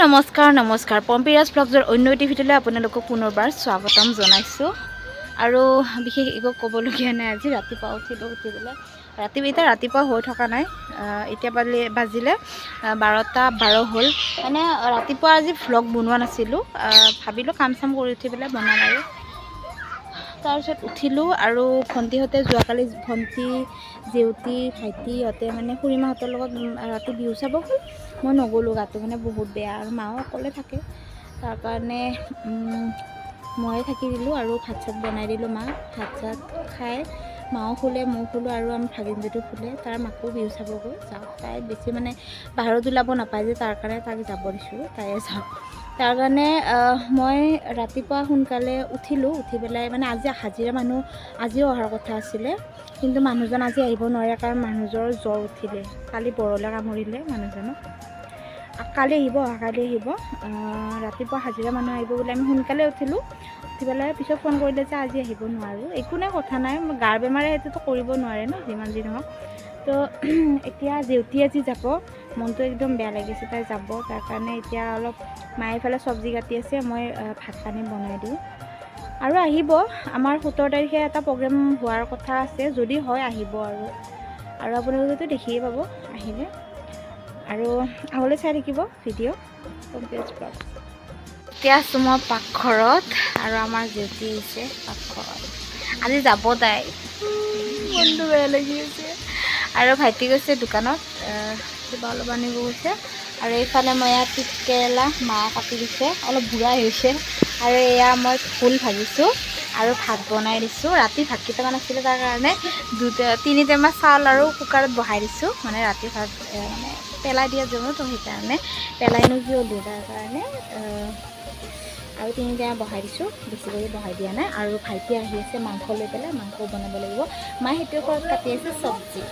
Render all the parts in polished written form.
নমস্কাৰ পম্পিৰাজ ব্লগৰ অন্য এটি ভিডিঅ'লৈ আপোনালোকক পুনৰবাৰ স্বাগতম জনাইছোঁ আৰু বিশেষ একো ক'বলগীয়া নাই। আজি ৰাতিপুৱা উঠি পেলাই ৰাতিপুৱা হৈ থকা নাই, এতিয়া বাজিলে 12:12 হ'ল। মানে ৰাতিপুৱা আজি ভ্লগ বনোৱা নাছিলোঁ, ভাবিলোঁ কাম চাম কৰি উঠি পেলাই বনাম আৰু তাৰপিছত উঠিলোঁ আৰু ভণ্টিহঁতে যোৱাকালি ভণ্টি জেউতি ভাইটিহঁতে মানে খুৰীমাহঁতৰ লগত ৰাতি বিহু চাব গ'ল। মই নগ'লোঁ, গাটো মানে বহুত বেয়া আৰু মাও অকলে থাকে, তাৰ কাৰণে ময়ে থাকি দিলোঁ আৰু ভাত চাত বনাই দিলোঁ। মাক ভাত চাত খাই মাও শুলে, ময়ো শুলোঁ আৰু আমাৰ ভাগিনজনীও শুলে। তাৰ মাকো বিহু চাব গ'ল, যাওক। তাই বেছি মানে বাহিৰত ওলাব নাপায় যে, তাৰ কাৰণে তাক যাব দিছোঁ, তাইয়ে যাওক। তাৰ কাৰণে মই ৰাতিপুৱা সোনকালে উঠিলোঁ, উঠি পেলাই মানে আজি হাজিৰা মানুহ আজিও অহাৰ কথা আছিলে, কিন্তু মানুহজন আজি আহিব নোৱাৰে, কাৰণ মানুহজনৰ জ্বৰ উঠিলে। কালি বৰলে কামুৰিলে মানুহজনক, কালি আহিব, অহাকালি আহিব। ৰাতিপুৱা হাজিৰা মানুহ আহিব বুলি আমি সোনকালে উঠিলোঁ, উঠি পেলাই পিছত ফোন কৰিলে যে আজি আহিব নোৱাৰোঁ। একো নাই, কথা নাই, গাৰ বেমাৰে সেইটোতো কৰিব নোৱাৰে ন, যিমান যি নহওক। তো এতিয়া জেউতি আজি যাব, মনটো একদম বেয়া লাগিছে, তাই যাব। তাৰ কাৰণে এতিয়া অলপ মায়ে এইফালে চব্জি কাটি আছে, মই ভাত পানী বনাই দিওঁ আৰু আহিব। আমাৰ 17 তাৰিখে এটা প্ৰগ্ৰেম হোৱাৰ কথা আছে, যদি হয় আহিব আৰু আপোনালোকেতো দেখিয়ে পাব আহিলে, আৰু আগলৈ চাই থাকিব ভিডিঅ' পম্পিৰাজ ব্লগ। এতিয়া আছোঁ মই পাকঘৰত আৰু আমাৰ জেউতি আহিছে পাকঘৰত। আজি যাব তাই, মনটো বেয়া লাগি আছে। আৰু ভাইটি গৈছে দোকানত কিবা অলপ আনিব গৈছে। আৰু এইফালে মই ইয়াত তিতা কেৰেলা মা কাটি দিছে, অলপ বুঢ়া হৈছে। আৰু এয়া মই ফুল ভাজিছোঁ আৰু ভাত বনাই দিছোঁ। ৰাতি ভাত কেইটামান আছিলে, তাৰ কাৰণে 3 টেমা চাউল আৰু কুকাৰত বহাই দিছোঁ। মানে ৰাতি ভাত মানে পেলাই দিয়া যাব, তো সেইকাৰণে পেলাইনো কিয় দিওঁ, তাৰ কাৰণে আৰু 3 টেমা বহাই দিছোঁ, বেছি কৰি বহাই দিয়া নাই। আৰু ভাইটি আহি আছে মাংস লৈ পেলাই, মাংস বনাব লাগিব। মায়ে সেইটোৰ ওপৰত কাটি আছে চব্জি।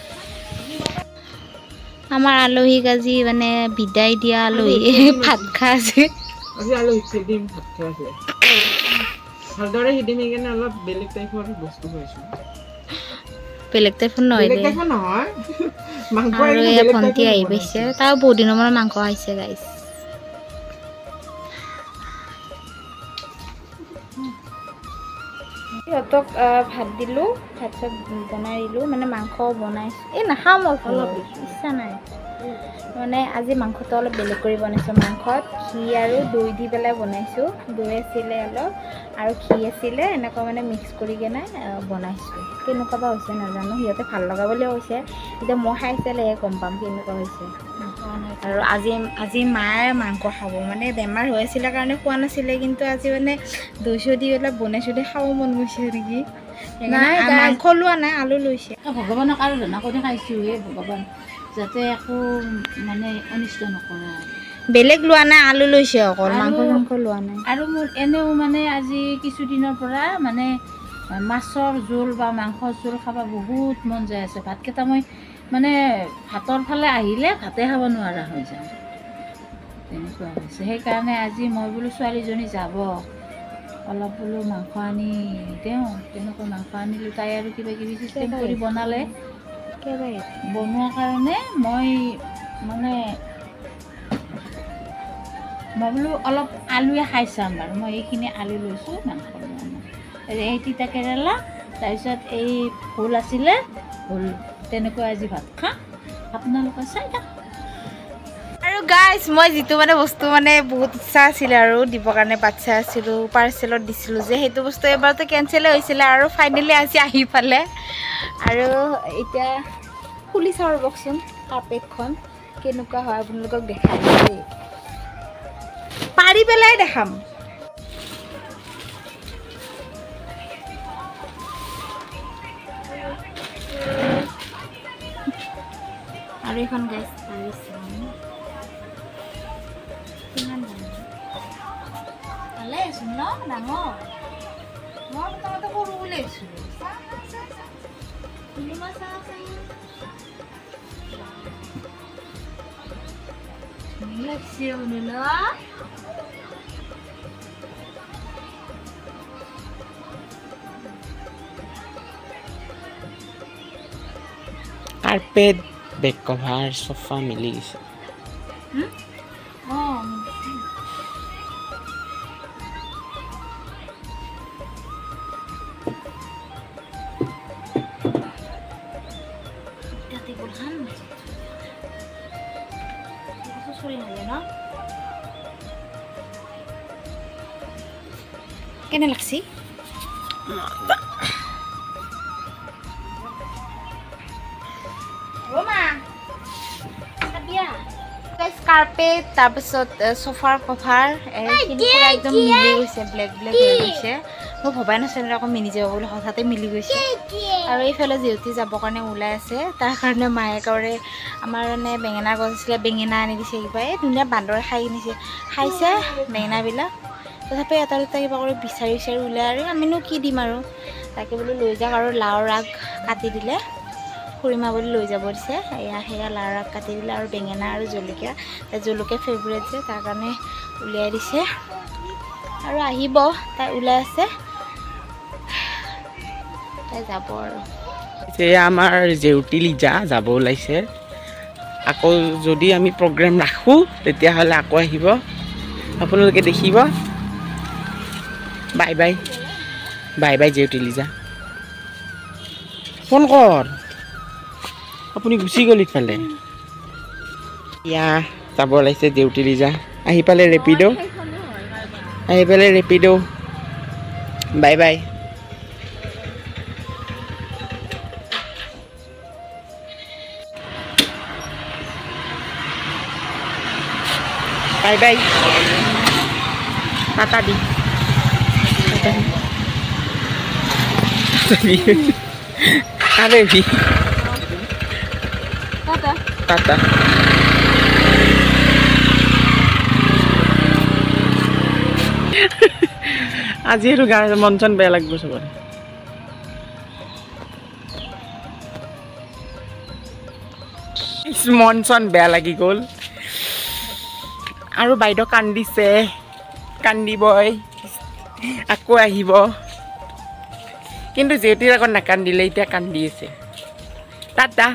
আমাৰ আলহীক আজি মানে বিদায় দিয়া আলহী ভাত খাই আছে। আজি আলহীক দিম ভাত খাই আছে, ভালদৰে সিদিম সেইকাৰণে অলপ বেলেগ টাইপৰ বস্তু খুৱাইছোঁ। বেলেগ টাইপৰ নহয়, আৰু এয়া ভণ্টি আহি পাইছে, তাও বহুত দিনৰ মূৰত মাংস খাইছে গাইছ। সিহঁতক ভাত দিলোঁ, ভাত চাত বনাই দিলোঁ, মানে মাংস বনাইছোঁ। নাখাওঁ মই, অলপ ইচ্ছা নাই। মানে আজি মাংসটো অলপ বেলেগ কৰি বনাইছোঁ, মাংসত ঘি আৰু দৈ দি পেলাই বনাইছোঁ। দৈ আছিলে অলপ আৰু ঘি আছিলে, এনেকুৱা মানে মিক্স কৰি কিনে বনাইছোঁ। কেনেকুৱা বা হৈছে নাজানো, সিহঁতে ভাল লগা বুলিয়ে কৈছে, এতিয়া মই খাই চালেহে গম পাম কেনেকুৱা হৈছে। আৰু আজি মায়ে মাংস খাব, মানে বেমাৰ হৈ আছিলে কাৰণে খোৱা নাছিলে, কিন্তু আজি মানে দৈ চৈ দি অলপ বনাইছোঁ, দে খাব মন গৈছে নেকি। মাংস লোৱা নাই, আলু লৈছে। ভগৱানক আৰু ধনা কৰি খাইছোঁ, হে ভগৱান যাতে একো মানে অনিষ্ট নকৰে। বেলেগ লোৱা নাই, আলু লৈছে অকল, মাংস লোৱা নাই। আৰু মোৰ এনেও মানে আজি কিছুদিনৰ পৰা মানে মাছৰ জোল বা মাংসৰ জোল খাব বহুত মন যায় আছে। ভাতকেইটা মই মানে ভাতৰ ফালে আহিলে ভাতে খাব নোৱাৰা হৈ যাওঁ, তেনেকুৱা হৈছে। সেইকাৰণে আজি মই বোলো ছোৱালীজনী যাব, অলপ বোলো মাংস আনি দিওঁ, তেনেকৈ মাংস আনিলোঁ। তাই আৰু কিবা কিবি চিষ্টেম কৰি বনালে, বনোৱাৰ কাৰণে মই বোলো অলপ আলুৱে খাই চাম বাৰু। মই এইখিনি আলু লৈছোঁ, মাংস লোৱা নাই। এই তিতা কেৰেলা, তাৰপিছত এই ভোল আছিলে, ভোল তেনেকৈ আজি ভাত খাম, আপোনালোকে চাই থাক। আৰু গাইজ, মই যিটো মানে বস্তু মানে বহুত ইচ্ছা আছিলে আৰু দিবৰ কাৰণে বাট চাই আছিলোঁ, পাৰ্চেলত দিছিলোঁ যে, সেইটো বস্তু এবাৰতো কেঞ্চেলেই হৈছিলে আৰু ফাইনেলি আজি আহি পালে। আৰু এতিয়া খুলি চাওঁ ৰ'বকচোন কাৰ্পেটখন কেনেকুৱা হয়, আপোনালোকক দেখাই দেই, পাৰি পেলাই দেখাম। আৰু এখন গাইজ পাৰি চাওঁ, কিমান ডাঙৰ ভালে আছোঁ ন, ডাঙৰ। মই প্ৰথমতে সৰু বুলি ভাবিছিলোঁ। কাৰ্পেট, বেক কভাৰ, চফা মিলি গৈছে। কেনে লাগছি কাৰ্পেট তাৰপিছত সোফাৰ কভাৰ একদম মিলি গৈছে ব্লেক ব্লেক হৈ গৈছে মই ভবাই নাছিলোঁ আকৌ মিলি যাব বুলি হঠাতে মিলি গৈছে আৰু এইফালে জেউতি যাবৰ কাৰণে ওলাই আছে তাৰ কাৰণে মায়ে কৰে আমাৰ মানে বেঙেনা গছ আছিলে বেঙেনা আনি দিছে কিবা এই ধুনীয়া বান্দৰে খাইছে বেঙেনাবিলাক তথাপি এটা দুটা কিবা কৰি বিচাৰি ওলাই আৰু আমিনো কি দিম আৰু তাকে বোলো লৈ যাওক আৰু লাওৰ আগ কাটি দিলে খুৰীমা বুলি লৈ যাব দিছে সেয়া লাওৰ আগ কাটি দিলে আৰু বেঙেনা আৰু জলকীয়া জলকীয়া ফেভৰেট যে তাৰ কাৰণে উলিয়াই দিছে আৰু আহিব তাই ওলাই আছে তাই যাব আৰু আমাৰ জেউতি লিজা যাব ওলাইছে আকৌ যদি আমি প্ৰগ্ৰেম ৰাখোঁ তেতিয়াহ'লে আকৌ আহিব আপোনালোকে দেখিব বাই বাই বাই বাই জেউতি লিজা ফোন কৰ আপুনি গুচি গ'ল ইফালে ইয়া যাব ওলাইছে জেউতি লিজা আহি পালে rapid' bye bye bye bye Tata দি আৰে ভি টাটা আজি এইটো গান মন চন বেয়া লাগিব চবৰে মন চন বেয়া লাগি গ'ল আৰু বাইদেউ কান্দিছে কান্দিবই আকৌ আহিব কিন্তু জেউতিৰ আগত নাকান্দিলে এতিয়া কান্দি আছে টাটা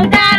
বোকা